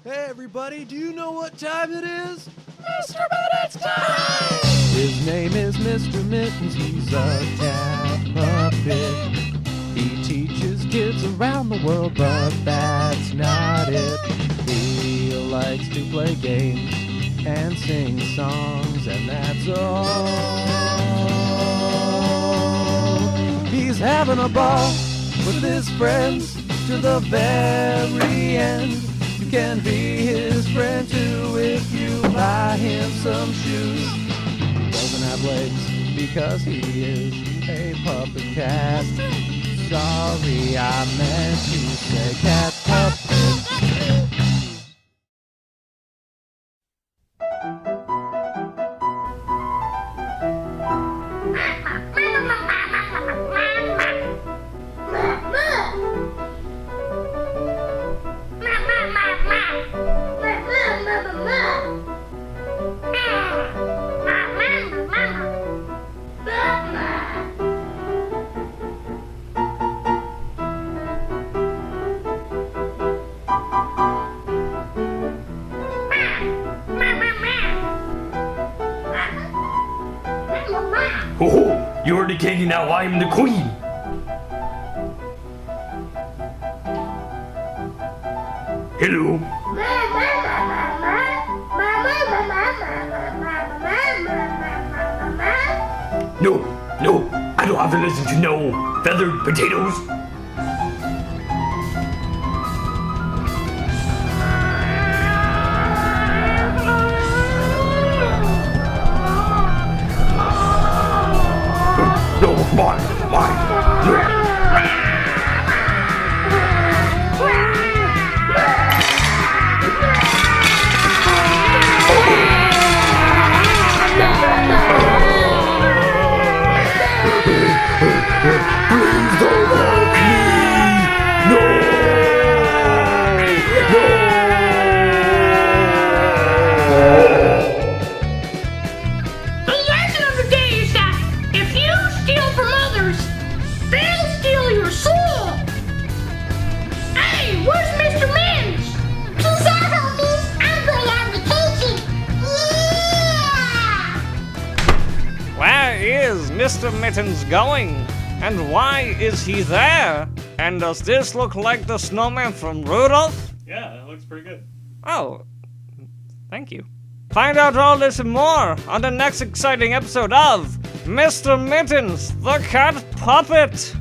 Hey everybody, do you know what time it is? Mr. Mittens time! His name is Mr. Mittens, he's a cat puppet. He teaches kids around the world, but that's not it. He likes to play games and sing songs, and that's all. He's having a ball with his friends to the very end. You can be his friend too if you buy him some shoes. He doesn't have legs because he is a puppet cat. Sorry, I meant to say cat puppet. Oh, you're the king, now I'm the queen. Hello. No, I don't have to listen to no feathered potatoes. No, mine. Please don't hurt me! No! The lesson of the day is that if you steal from others, they'll steal your soul! Hey, where's Mr. Mittens? He's out, homies! I'm going on vacation! Yeah! Where is Mr. Mittens going? And why is he there? And does this look like the snowman from Rudolph? Yeah, it looks pretty good. Oh, thank you. Find out all this and more on the next exciting episode of Mr. Mittens, the Cat Puppet.